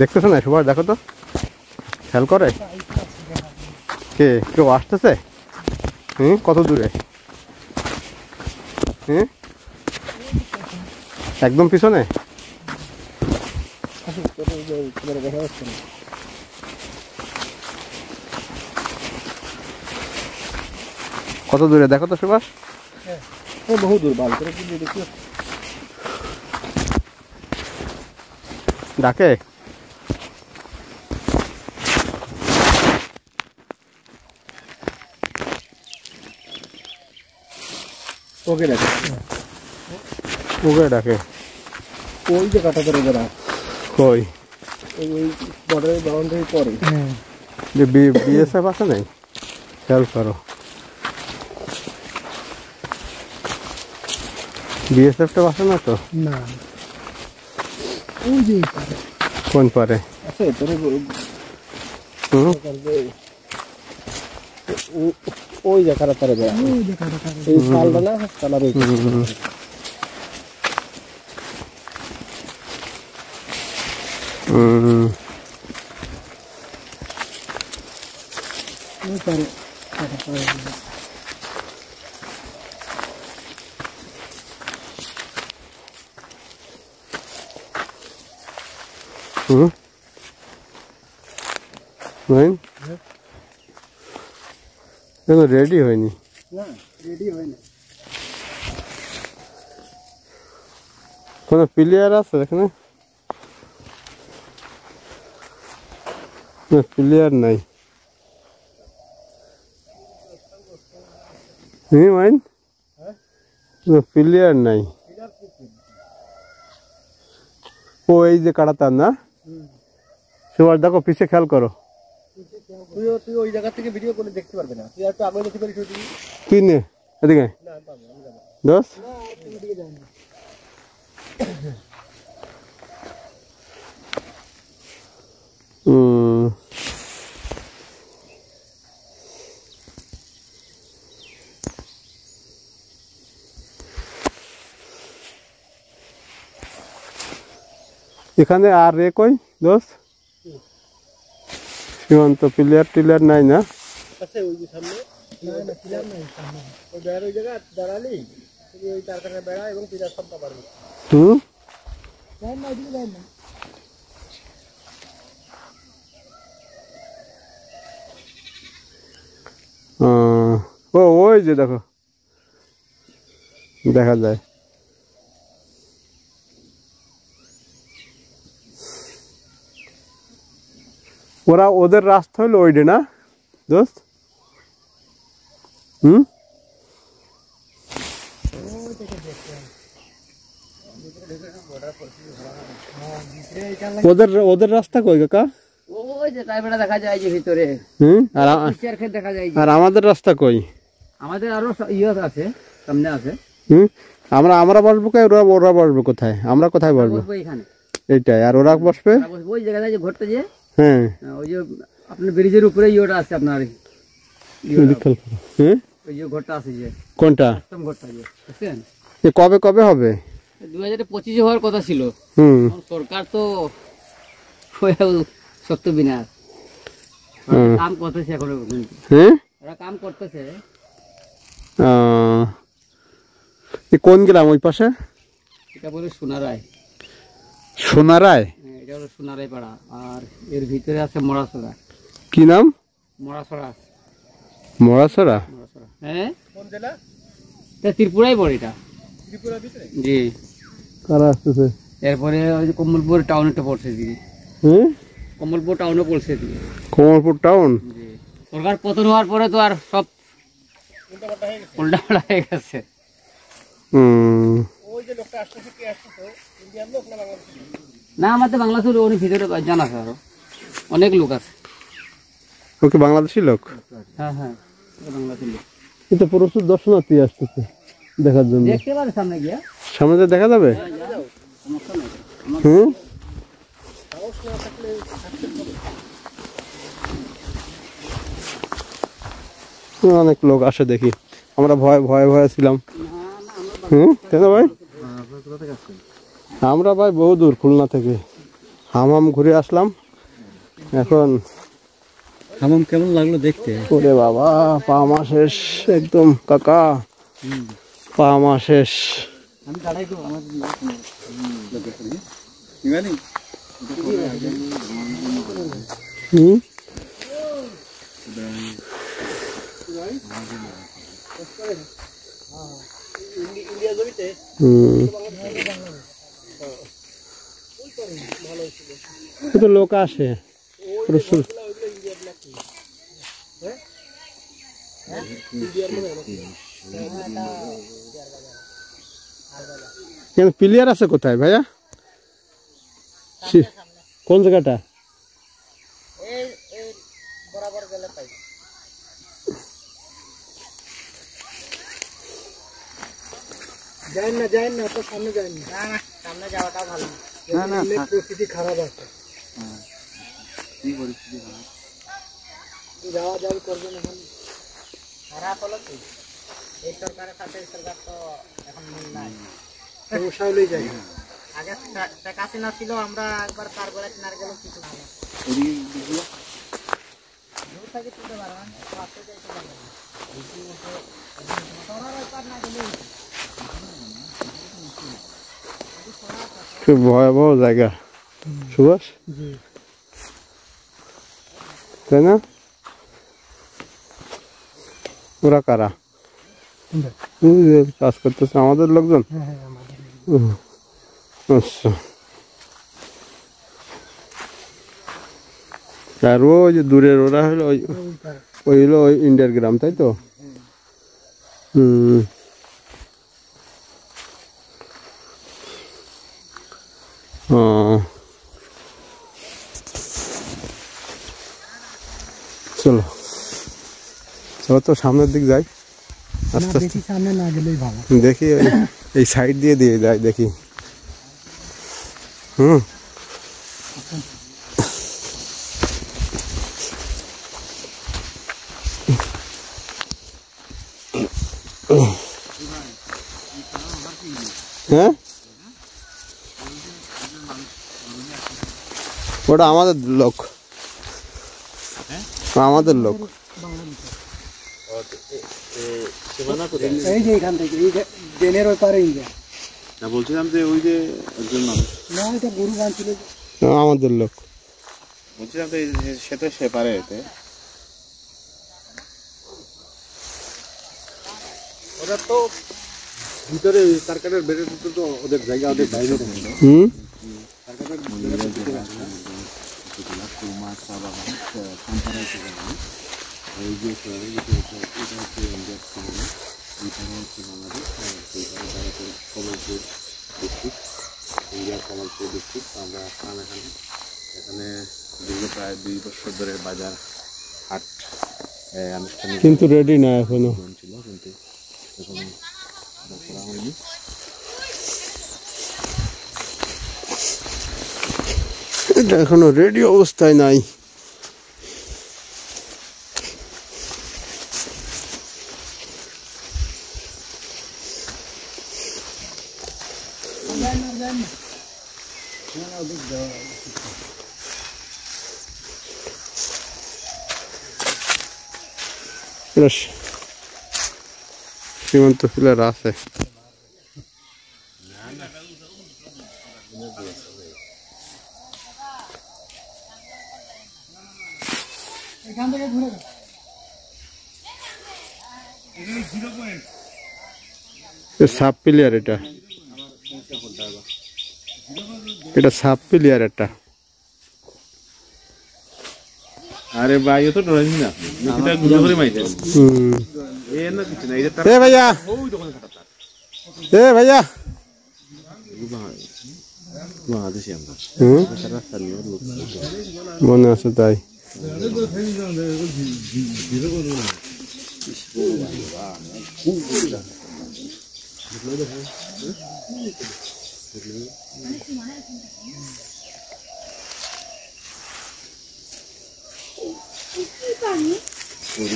দেখতেছো না সবাই? দেখো তো, খেয়াল করে কে কেউ আসতেছে? কত দূরে? একদম পিছনে। কত দূরে দেখো তো সুভাষ? বহু দূর। বাল করে দেখি ডাকে। ওকে ডাকে, ওকে ডাকে। ওই যে কাটা ধরে যারা কই ওই বর্ডারের বাউন্ডারি পরে যে বিএসএফ আছে নাই? খেয়াল করো, বিএসএফটা আছে না তো? না, ওই যে কোন পারে আছে তোর? ওই যে কাটা ধরে যায়, এই সালটা না কালার। রেডি হয়নি। কোন প্লেয়ার আছে এখানে? প্লেয়ার নাই। প্লেয়ার নাই। ও এই যে কাটাতার না? সবার দেখো পিছে খেয়াল করো। তুই ওই জায়গা থেকে ভিডিও করে দেখতে পারবে না, তুই একটু আগে দেখতে পারিস। তুই নে এদিকে দোষ। এখানে আর রে কই দোষ? সীমান্ত প্লেয়ার টিলার নাই না? আছে ওই যে সামনে। না না, প্লেয়ার নাই সামনে। ওই বেড়ার ওই জায়গা দাঁড়ালি তুমি ওই তার কাছে বেড়া এবং প্লেয়ার সব পারবে। না দিই না। ও ওই যে দেখো, দেখা যায়। ওরা ওদের রাস্তা হলো ওইডে না দোস্ত? ওদের রাস্তা কই কাকা? ওই যে টাইপটা দেখা যায় যে ভিতরে। দেখা যায়। আর আমাদের রাস্তা কই? আমাদের আরো ইয়ে আছে, সামনে আছে। আমরা বসবো কই? ওরা বসবে কোথায়? আমরা কোথায় বসবো? এখানে এইটাই। আর ওরা বসবে ওই জায়গায় যে ঘরটা যে, হ্যাঁ ওই যে আপনার ব্রিজের উপরে ইয়েটা আছে আপনার। ওই যে ঘরটা আছে যে। কোনটা? ঘরটা যে বুঝছেন? কবে কবে হবে? 2025 হওয়ার কথা ছিল। সরকার তো সত্য বিনা কাম করতেছে এখন। ওরা কাম করতেছে। কোন গ্রাম ওই পাশে? এটা বলে সোনারায়। সোনারায়? এটা হলো সোনারায় পাড়া। আর এর ভিতরে আছে মরাছড়া। কি নাম? মরাছড়া। মরাছড়া? হ্যাঁ, কোন জেলা? এটা ত্রিপুরায় পড়ে। এটা ত্রিপুরা ভিতরে? জি। কারা আসতেছে? এরপরে ওই যে কমলপুর টাউনটা পড়ছে দিদি। কমলপুর টাউনও পড়ছে দিদি। কমলপুর টাউন? জি। সরকার পতন হওয়ার পরে তো আর সব উল্টাপাল্টা হয়ে গেছে। ওই যে লোকটা আসতেছে, কে আসতেছে? ইন্ডিয়ান লোক না বাংলাদেশি? না, আমাদের বাংলাদেশের লোক ভিতরে জানা আছে, আরো অনেক লোক আছে। ওকে বাংলাদেশি লোক? হ্যাঁ হ্যাঁ, বাংলাদেশি লোক। কিন্তু প্রচুর দর্শনার্থী আসতেছে দেখার জন্য। দেখতে পারে সামনে গিয়া? সামনে দেখা যাবে? অনেক লোক আসে দেখি। আমরা ভয়ে ভয়ে ছিলাম। কেন ভাই? আমরা ভাই বহু দূর খুলনা থেকে হামাম ঘুরে আসলাম। এখন হামাম কেমন লাগলো দেখতে? ওরে বাবা, পা মা শেষ একদম কাকা, পা মা শেষ। আমি দাঁড়াই তো আমার হুম, ইন্ডিয়া জমিতে তো লোক আসে প্রচুর। প্লেয়ার আছে কোথায় ভাইয়া? কোন জায়গাটা? যাই না তো সামনে যাই না, সামনে যাওয়াটা ভালো না। না পরিস্থিতি খারাপ আছে, যাওয়া যাওয়া করবেন এখন। খারাপ হলো কি এই সরকারের সাথে সরকার তো এখন মিল নাই, সমস্যা হলেই যায়। আগে শেখ হাসিনা ছিল, আমরা একবার পার করে কিনারে গেল কিছু না খুব ভয়াবহ জায়গা সুভাষ, তাই না? ওরা কারা কাজ করতেছে? আমাদের লোকজন। আচ্ছা, আর ওই যে দূরের ওরা হলো ওই হলো ওই ইন্ডিয়ার গ্রাম, তাই তো? হুম, চলো চলো তো সামনের দিক যাই আস্তে আস্তে। সামনে না গেলেই ভালো। দেখি এই সাইড দিয়ে যাই দেখি। হুম, হ্যাঁ ওটা আমাদের লোক, আমাদের লোক। এই যে এখান থেকে এই ড্রেনের ওই পারে ইন্ডিয়া। না বলছিলাম যে ওই যে একজন মানুষ, না এটা গরু বাঁধছিল, আমাদের লোক। বলছিলাম তো সে তো সে পারে এতে। ওরা তো ভিতরে কারখানার বেড়ে তো ওদের জায়গা, ওদের বাইরে। হুম, ইন্ডিয়ার কমলপুর ডিস্ট্রিক্ট। আমরা আসলাম এখানে দীর্ঘ প্রায় 2 বছর ধরে বাজার হাট আনুষ্ঠানিক কিন্তু রেডি না এখনো ছিল, কিন্তু এখন করা হয়নি। এটা এখনো রেডি অবস্থায় নাই। সীমান্ত পিলার আছে। এখান থেকে ঘুরে সাব প্লেয়ার, এটা সাব প্লেয়ার একটা। আরে ভাই ও তো ডরাইনি না, এটা গুলো করে মাইছে। এ না কিছু না, এটা এ ভাইয়া, ওই দোকানে কাটা। এ ভাইয়া, বাংলাদেশি আমরা মনে আছে তাই। উঠে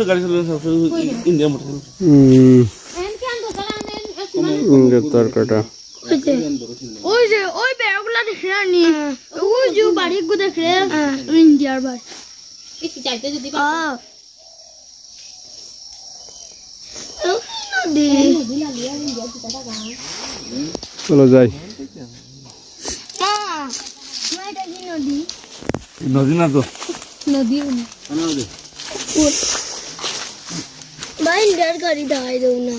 গাড়ি চলে ইন্ডিয়া মোটর তরকাটা ওই যে ওই বেড়াগুলা দেখে আনি ওই যে বাড়ি গো দেখে ইন্ডিয়ার বাড়ি কি চাইতে যদি চলো যাই। নদী না তো নদী ভাই ইন্ডিয়ার গাড়ি দাঁড়াই দেব না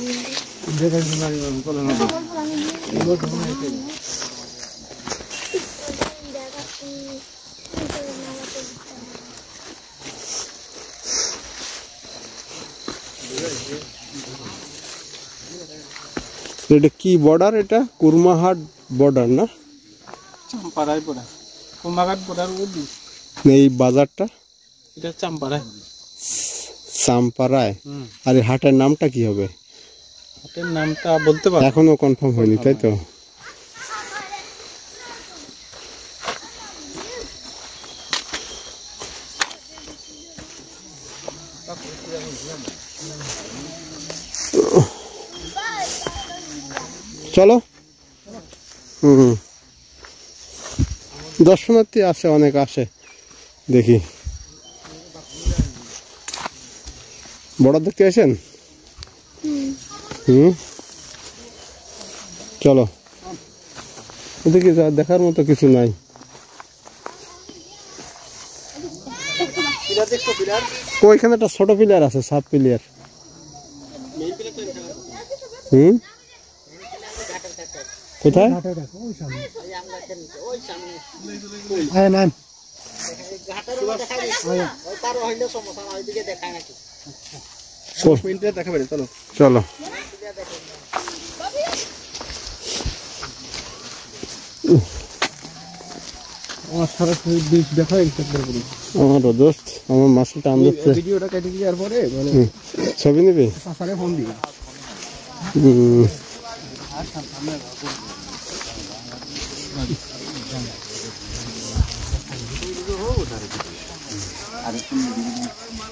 এটা কি বর্ডার? এটা কুরমাহাট বর্ডার না? চাম্পারায় পড়া কুমাঘাট পড়ার উদ্দি এই বাজারটা এটা চাম্পারায় সাম্পারায়। আর এই হাটের নামটা কি হবে? হাটের নামটা বলতে পারবো এখনো কনফার্ম হয়নি, তাই তো? চলো। দর্শনার্থী আসে, অনেক আসে দেখি। বর্ডার দেখতে আসেন? চলো, ওদিকে দেখার মতো কিছু নাই। ওইখানে একটা ছোট প্লেয়ার আছে, সাব প্লেয়ার। কোথায়? চলো। আমার দোস্ত আমার মাছটা টান দিচ্ছে। ছবি নিবি?